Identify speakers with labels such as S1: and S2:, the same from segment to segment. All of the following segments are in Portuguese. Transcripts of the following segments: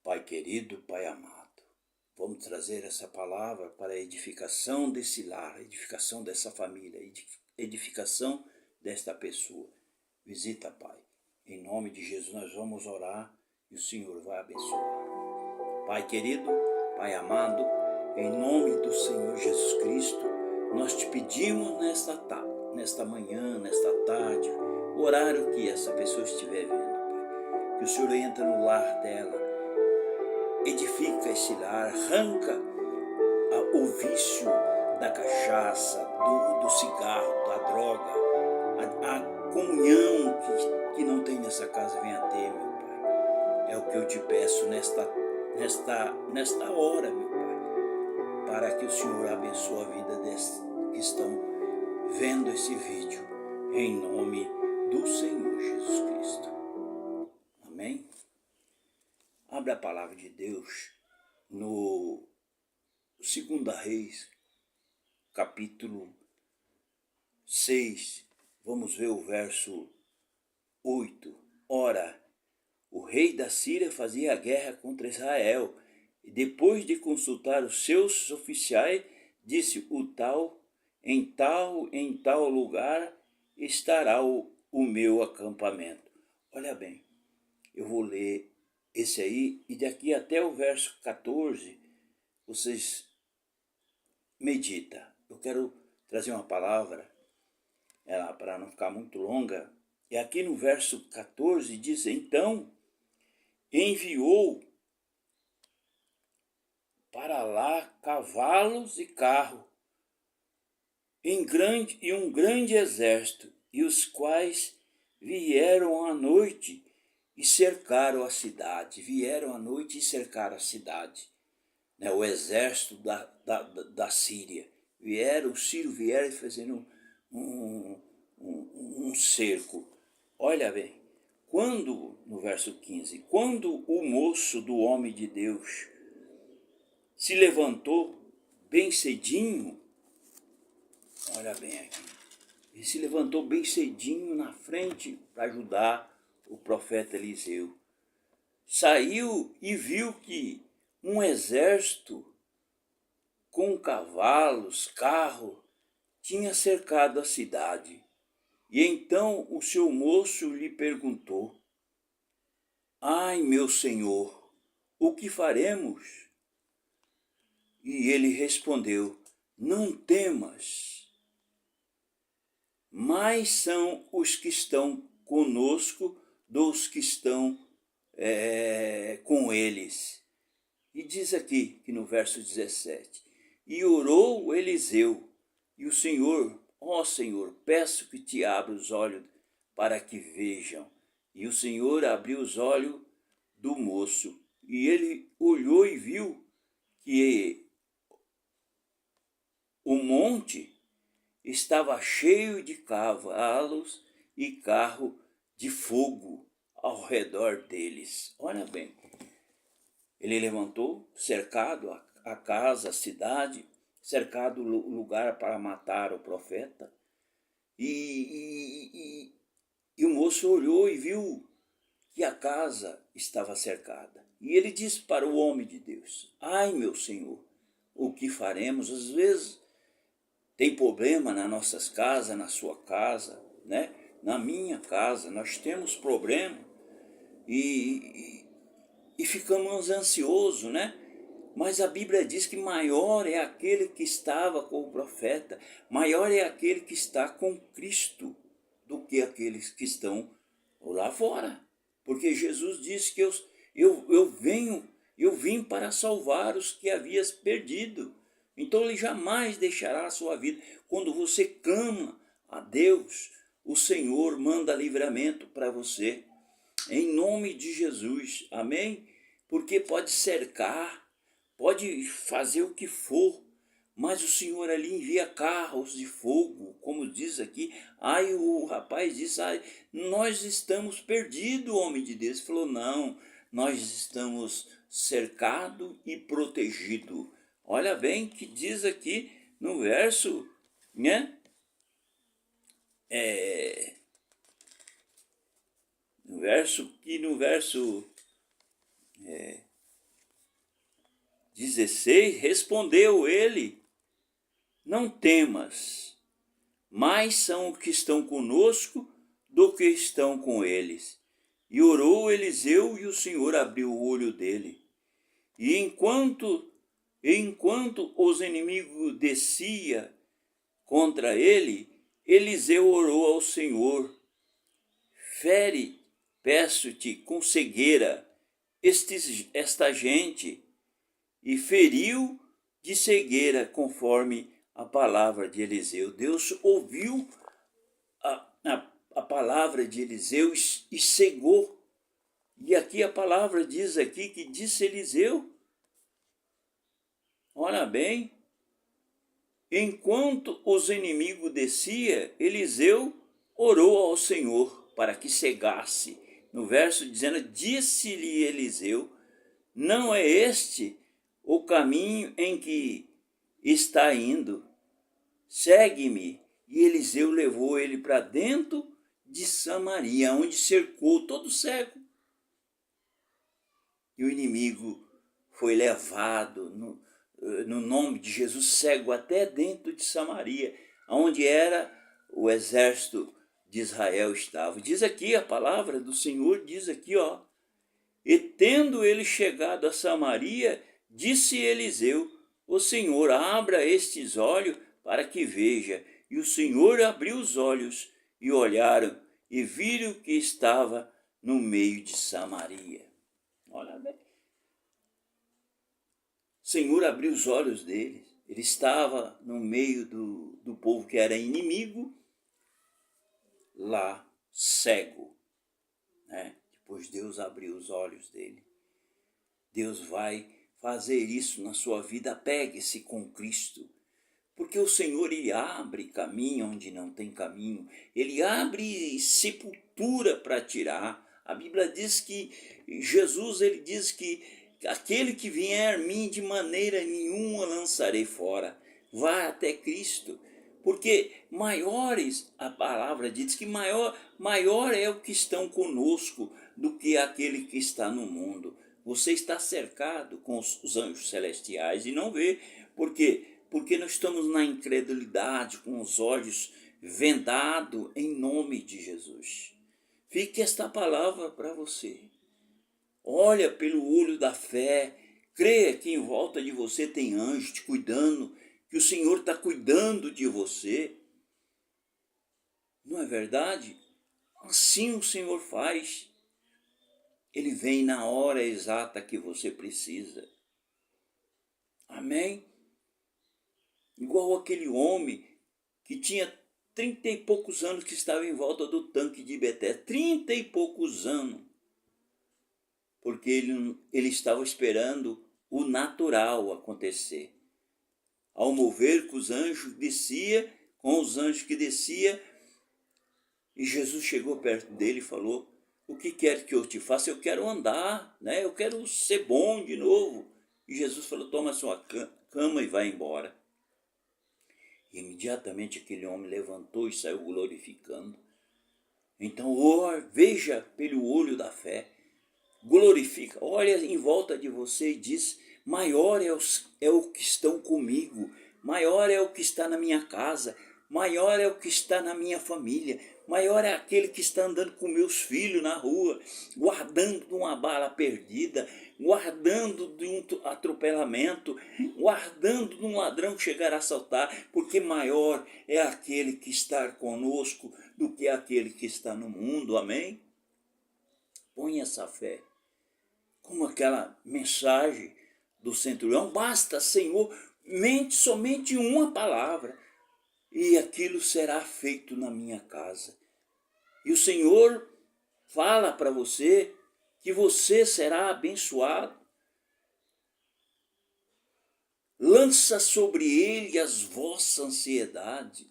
S1: Pai querido, Pai amado, vamos trazer essa palavra para a edificação desse lar, edificação dessa família, edificação desta pessoa. Visita, Pai. Em nome de Jesus nós vamos orar e o Senhor vai abençoar. Pai querido, Pai amado, em nome do Senhor Jesus Cristo, nós te pedimos nesta manhã, nesta tarde, o horário que essa pessoa estiver vendo, Pai, que o Senhor entra no lar dela, edifica esse lar, arranca o vício da cachaça, do cigarro, da droga, a comunhão que não tem nessa casa, venha ter, meu Pai. É o que eu te peço nesta hora, meu Pai, para que o Senhor abençoe a vida desses que estão vendo esse vídeo, em nome do Senhor Jesus Cristo. Amém? Abra a palavra de Deus no 2 Reis, capítulo 6, vamos ver o verso 8. Ora, o rei da Síria fazia guerra contra Israel, e depois de consultar os seus oficiais, disse: em tal lugar estará o meu acampamento. Olha bem, eu vou ler esse aí, e daqui até o verso 14, vocês meditam. Eu quero trazer uma palavra, para não ficar muito longa, e aqui no verso 14 diz: então enviou para lá cavalos e carros, e um grande exército, e os quais vieram à noite e cercaram a cidade. Vieram à noite e cercaram a cidade. O exército da Síria. Os sírios vieram fazendo um cerco. Olha bem, no verso 15, quando o moço do homem de Deus se levantou bem cedinho, olha bem aqui, ele se levantou bem cedinho na frente para ajudar o profeta Eliseu. Saiu e viu que um exército com cavalos, carros, tinha cercado a cidade. E então o seu moço lhe perguntou: ai, meu senhor, o que faremos? E ele respondeu: não temas, mais são os que estão conosco dos que estão com eles. E diz aqui, que no verso 17, e orou Eliseu, e o Senhor, ó Senhor, peço que te abra os olhos para que vejam. E o Senhor abriu os olhos do moço, e ele olhou e viu que o monte estava cheio de cavalos e carro de fogo ao redor deles. Olha bem, ele levantou, cercado a casa, a cidade, cercado o lugar para matar o profeta. E o moço olhou e viu que a casa estava cercada. E ele disse para o homem de Deus: ai, meu senhor, o que faremos? Às vezes tem problema nas nossas casas, na sua casa, né? Na minha casa, nós temos problema e ficamos ansiosos, né? Mas a Bíblia diz que maior é aquele que estava com o profeta, maior é aquele que está com Cristo do que aqueles que estão lá fora. Porque Jesus disse que eu vim para salvar os que havias perdido. Então ele jamais deixará a sua vida. Quando você clama a Deus, o Senhor manda livramento para você. Em nome de Jesus, amém? Porque pode cercar, pode fazer o que for, mas o Senhor ali envia carros de fogo, como diz aqui. Aí o rapaz disse: ai, nós estamos perdidos, homem de Deus. Ele falou: não, nós estamos cercados e protegidos. Olha bem que diz aqui no verso, né? No verso 16, respondeu ele: não temas, mais são os que estão conosco do que estão com eles. E orou Eliseu, e o Senhor abriu o olho dele. E enquanto os inimigos descia contra ele, Eliseu orou ao Senhor: fere, peço-te, com cegueira esta gente. E feriu de cegueira, conforme a palavra de Eliseu. Deus ouviu a palavra de Eliseu e cegou. E aqui a palavra diz aqui que disse Eliseu, olha bem, enquanto os inimigos descia, Eliseu orou ao Senhor para que cegasse. No verso dizendo, disse-lhe Eliseu: não é este o caminho em que está indo, segue-me. E Eliseu levou ele para dentro de Samaria, onde cercou todo cego. E o inimigo foi levado no nome de Jesus, cego, até dentro de Samaria, onde era o exército de Israel estava. Diz aqui a palavra do Senhor, diz aqui, ó. E tendo ele chegado a Samaria, disse Eliseu: o Senhor abra estes olhos para que veja. E o Senhor abriu os olhos, e olharam, e viram que estava no meio de Samaria. Olha bem. O Senhor abriu os olhos dele. Ele estava no meio do povo que era inimigo, lá, cego, né? Depois Deus abriu os olhos dele. Deus vai fazer isso na sua vida. Apegue-se com Cristo, porque o Senhor, ele abre caminho onde não tem caminho, ele abre sepultura para tirar. A Bíblia diz que Jesus, ele diz que aquele que vier a mim, de maneira nenhuma lançarei fora. Vá até Cristo, porque maiores, a palavra diz que maior é o que estão conosco do que aquele que está no mundo. Você está cercado com os anjos celestiais e não vê. Por quê? Porque nós estamos na incredulidade, com os olhos vendados, em nome de Jesus. Fique esta palavra para você. Olha pelo olho da fé, creia que em volta de você tem anjos te cuidando, que o Senhor está cuidando de você. Não é verdade? Assim o Senhor faz. Ele vem na hora exata que você precisa. Amém? Igual aquele homem que tinha 30 e poucos anos, que estava em volta do tanque de Betesda. 30 e poucos anos. Porque ele estava esperando o natural acontecer. Ao mover que os anjos descia, com os anjos que descia, e Jesus chegou perto dele e falou: o que quer que eu te faça? Eu quero andar, né? Eu quero ser bom de novo. E Jesus falou: toma a sua cama e vai embora. E imediatamente aquele homem levantou e saiu glorificando. Então, veja pelo olho da fé. Glorifica, olha em volta de você e diz: maior é o que estão comigo, maior é o que está na minha casa, maior é o que está na minha família, maior é aquele que está andando com meus filhos na rua, guardando de uma bala perdida, guardando de um atropelamento, guardando de um ladrão que chegar a assaltar, porque maior é aquele que está conosco do que aquele que está no mundo. Amém? Põe essa fé. Como aquela mensagem do centurião: basta, Senhor, mente somente uma palavra, e aquilo será feito na minha casa. E o Senhor fala para você que você será abençoado. Lança sobre ele as vossas ansiedades.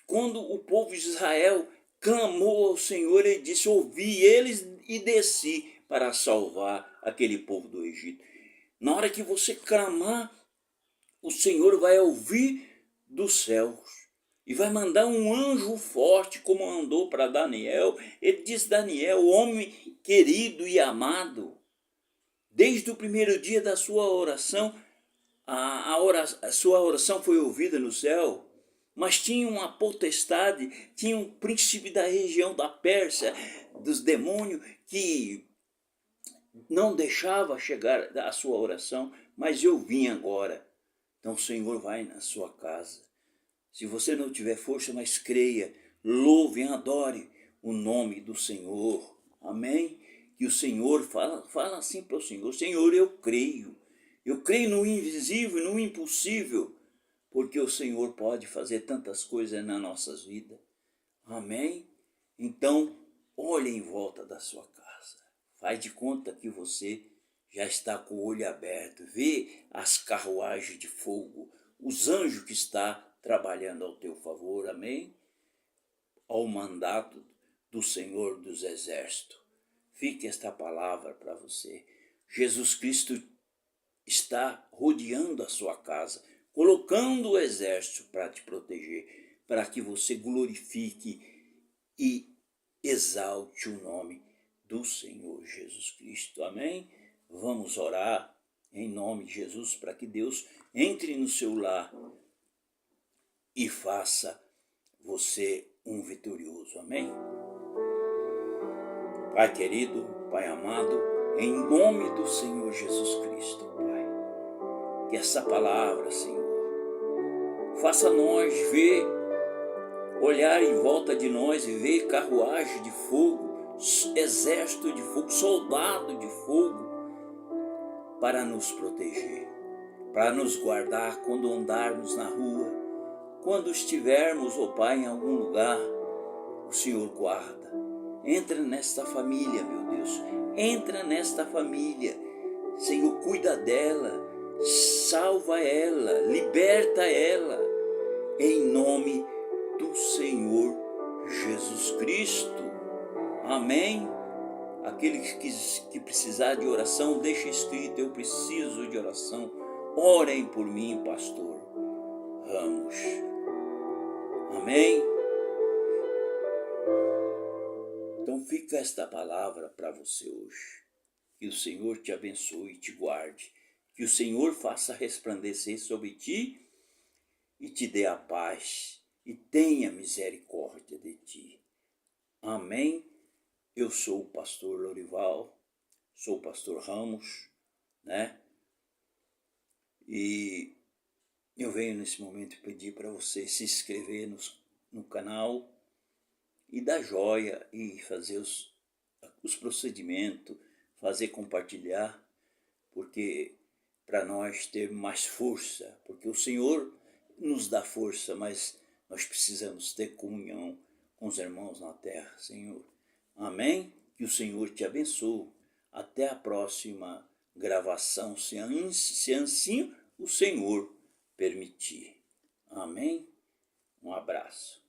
S1: Quando o povo de Israel clamou ao Senhor, ele disse: ouvi eles e desci para salvar aquele povo do Egito. Na hora que você clamar, o Senhor vai ouvir dos céus e vai mandar um anjo forte, como mandou para Daniel. Ele diz: Daniel, homem querido e amado, Desde o primeiro dia da sua oração, a sua oração foi ouvida no céu. Mas tinha uma potestade, tinha um príncipe da região da Pérsia, dos demônios, que não deixava chegar a sua oração, mas eu vim agora. Então o Senhor vai na sua casa. Se você não tiver força, mas creia, louve e adore o nome do Senhor. Amém? Que o Senhor fala assim para o Senhor: Senhor, eu creio no invisível, no impossível, porque o Senhor pode fazer tantas coisas nas nossas vidas. Amém? Então, olhe em volta da sua casa. Faz de conta que você já está com o olho aberto. Vê as carruagens de fogo, os anjos que estão trabalhando ao teu favor. Amém? Ao mandato do Senhor dos Exércitos. Fique esta palavra para você. Jesus Cristo está rodeando a sua casa, colocando o exército para te proteger, para que você glorifique e exalte o nome do Senhor Jesus Cristo. Amém? Vamos orar em nome de Jesus para que Deus entre no seu lar e faça você um vitorioso. Amém? Pai querido, Pai amado, em nome do Senhor Jesus Cristo, Pai, que essa palavra, Senhor, faça nós ver, olhar em volta de nós e ver carruagem de fogo, exército de fogo, soldado de fogo, para nos proteger, para nos guardar quando andarmos na rua, quando estivermos, ó Pai, em algum lugar, o Senhor guarda. Entra nesta família, meu Deus, entra nesta família, Senhor, cuida dela, salva ela, liberta ela, em nome do Senhor Jesus Cristo. Amém? Aquele que precisar de oração, deixa escrito: eu preciso de oração, orem por mim, pastor Ramos. Amém? Então fica esta palavra para você hoje. Que o Senhor te abençoe e te guarde. Que o Senhor faça resplandecer sobre ti e te dê a paz e tenha misericórdia de ti. Amém? Eu sou o pastor Lorival, sou o pastor Ramos, né? E eu venho nesse momento pedir para você se inscrever no canal e dar joia e fazer os procedimentos, fazer compartilhar, porque para nós ter mais força, porque o Senhor nos dá força, mas nós precisamos ter comunhão com os irmãos na terra, Senhor. Amém? Que o Senhor te abençoe. Até a próxima gravação, se assim o Senhor permitir. Amém? Um abraço.